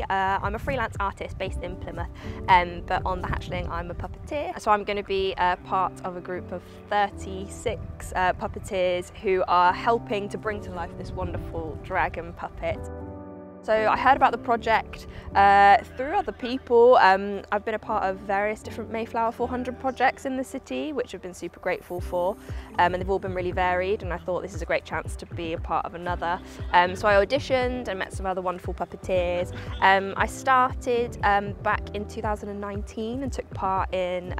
I'm a freelance artist based in Plymouth, but on the Hatchling I'm a puppeteer. So I'm going to be part of a group of 36 puppeteers who are helping to bring to life this wonderful dragon puppet. So I heard about the project through other people. I've been a part of various different Mayflower 400 projects in the city, which I've been super grateful for, and they've all been really varied, and I thought this is a great chance to be a part of another. So I auditioned and met some other wonderful puppeteers. I started back in 2019 and took part in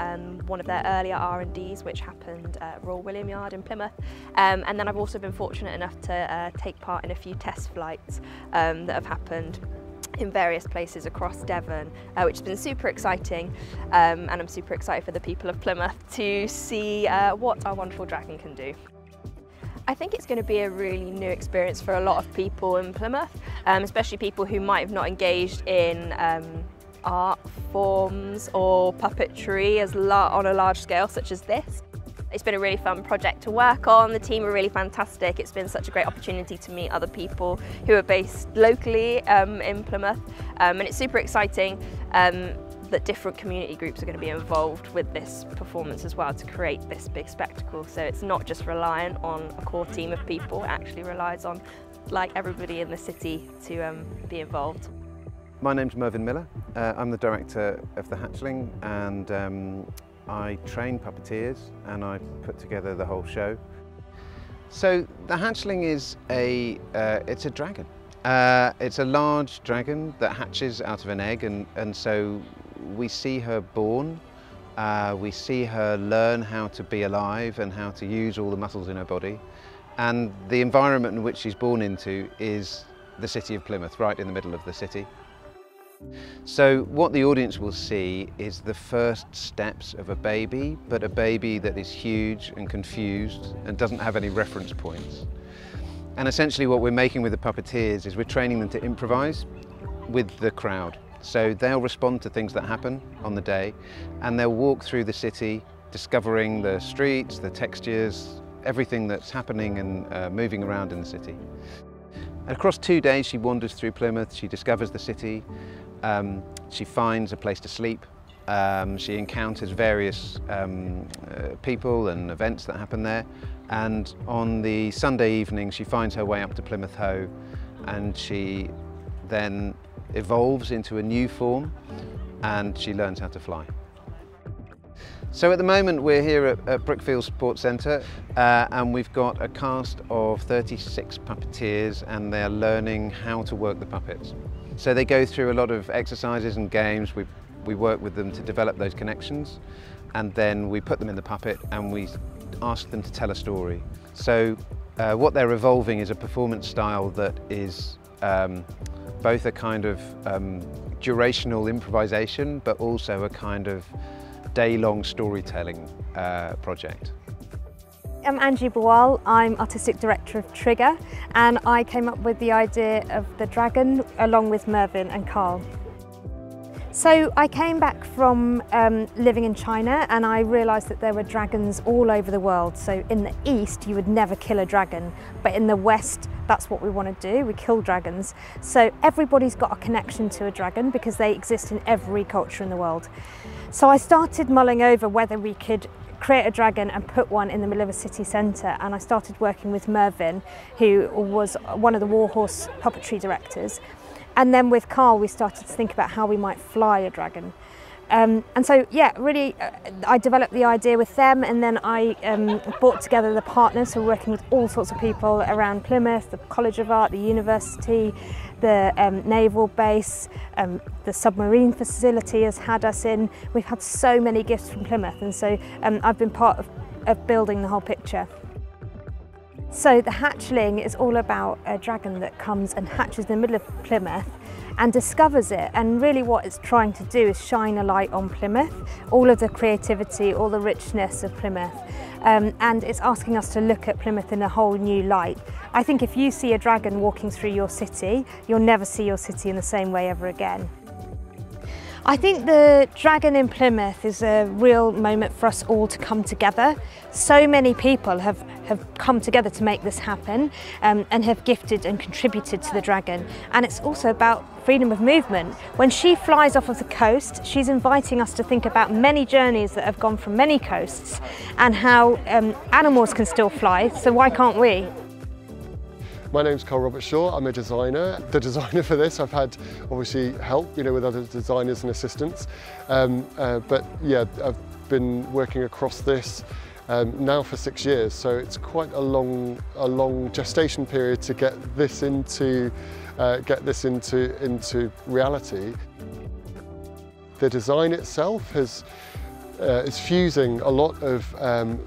one of their earlier R&Ds, which happened at Royal William Yard in Plymouth. And then I've also been fortunate enough to take part in a few test flights that have happened in various places across Devon, which has been super exciting, and I'm super excited for the people of Plymouth to see what our wonderful dragon can do. I think it's going to be a really new experience for a lot of people in Plymouth, especially people who might have not engaged in art forms or puppetry on a large scale such as this. It's been a really fun project to work on. The team are really fantastic. It's been such a great opportunity to meet other people who are based locally in Plymouth, and it's super exciting that different community groups are going to be involved with this performance as well to create this big spectacle. So it's not just reliant on a core team of people, it actually relies on everybody in the city to be involved. My name's Mervyn Miller. I'm the director of the Hatchling, and I train puppeteers and I put together the whole show. So the Hatchling is it's a dragon. It's a large dragon that hatches out of an egg, and so we see her born. We see her learn how to be alive and how to use all the muscles in her body. And the environment in which she's born into is the city of Plymouth, right in the middle of the city. So what the audience will see is the first steps of a baby, but a baby that is huge and confused and doesn't have any reference points. And essentially what we're making with the puppeteers is we're training them to improvise with the crowd. So they'll respond to things that happen on the day, and they'll walk through the city discovering the streets, the textures, everything that's happening and moving around in the city. And across 2 days she wanders through Plymouth, she discovers the city. She finds a place to sleep, she encounters various people and events that happen there, and on the Sunday evening she finds her way up to Plymouth Hoe, and she then evolves into a new form and she learns how to fly. So at the moment we're here at Brookfield Sports Centre, and we've got a cast of 36 puppeteers, and they're learning how to work the puppets. So they go through a lot of exercises and games. We work with them to develop those connections, and then we put them in the puppet and we ask them to tell a story. So what they're evolving is a performance style that is both a kind of durational improvisation, but also a kind of day-long storytelling project. I'm Angie Bawal, I'm Artistic Director of Trigger, and I came up with the idea of the dragon along with Mervyn and Carl. So I came back from living in China, and I realised that there were dragons all over the world. So in the East you would never kill a dragon, but in the West that's what we want to do, we kill dragons. So everybody's got a connection to a dragon because they exist in every culture in the world. So I started mulling over whether we could create a dragon and put one in the middle of a city centre, and I started working with Mervyn, who was one of the Warhorse puppetry directors, and then with Carl we started to think about how we might fly a dragon. And so yeah, really I developed the idea with them, and then I brought together the partners who are working with all sorts of people around Plymouth, the College of Art, the university, the naval base, the submarine facility has had us in. We've had so many gifts from Plymouth, and so I've been part of building the whole picture. So the Hatchling is all about a dragon that comes and hatches in the middle of Plymouth and discovers it, and really what it's trying to do is shine a light on Plymouth, all of the creativity, all the richness of Plymouth, and it's asking us to look at Plymouth in a whole new light. I think if you see a dragon walking through your city, you'll never see your city in the same way ever again. I think the Dragon in Plymouth is a real moment for us all to come together. So many people have have come together to make this happen and have gifted and contributed to the dragon. And it's also about freedom of movement. When she flies off of the coast, she's inviting us to think about many journeys that have gone from many coasts and how animals can still fly, so why can't we? My name's Carl Robert Shaw, I'm a designer. The designer for this, I've had obviously help, with other designers and assistants. But yeah, I've been working across this now for 6 years, so it's quite a long gestation period to get this into reality. The design itself is fusing a lot of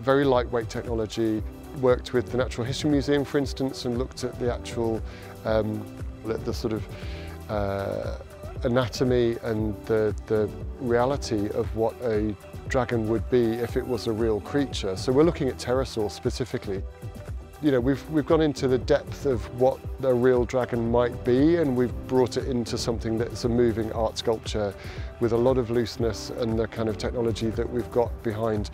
very lightweight technology. Worked with the Natural History Museum, for instance, and looked at the actual the sort of anatomy and the reality of what a dragon would be if it was a real creature. So we're looking at pterosaurs specifically. We've gone into the depth of what a real dragon might be, and we've brought it into something that's a moving art sculpture with a lot of looseness and the kind of technology that we've got behind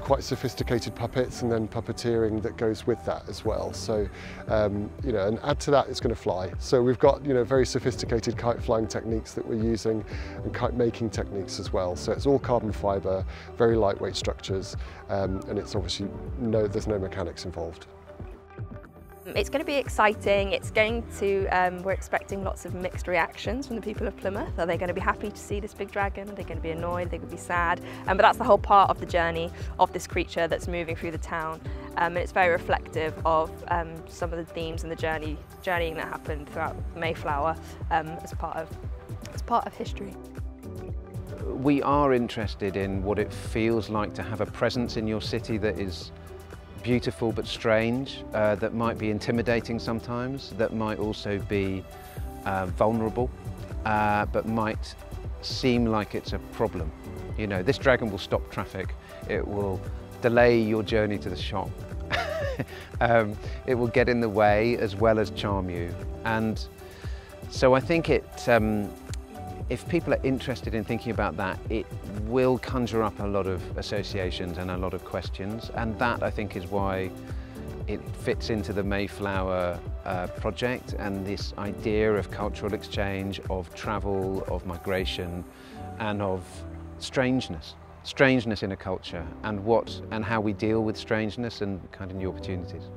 quite sophisticated puppets and then puppeteering that goes with that as well. So, and add to that, it's going to fly. So we've got, very sophisticated kite flying techniques that we're using and kite making techniques as well. So it's all carbon fibre, very lightweight structures, and it's obviously there's no mechanics involved. It's going to be exciting. It's going to, we're expecting lots of mixed reactions from the people of Plymouth. Are they going to be happy to see this big dragon? Are they going to be annoyed? Are they going to be sad? But that's the whole part of the journey of this creature that's moving through the town. And it's very reflective of some of the themes and the journeying that happened throughout Mayflower as part of history. We are interested in what it feels like to have a presence in your city that is beautiful but strange, that might be intimidating sometimes, that might also be vulnerable, but might seem like it's a problem. This dragon will stop traffic, it will delay your journey to the shop, it will get in the way as well as charm you. And so I think if people are interested in thinking about that, it will conjure up a lot of associations and a lot of questions, and that I think is why it fits into the Mayflower project and this idea of cultural exchange, of travel, of migration, and of strangeness in a culture, and how we deal with strangeness and kind of new opportunities.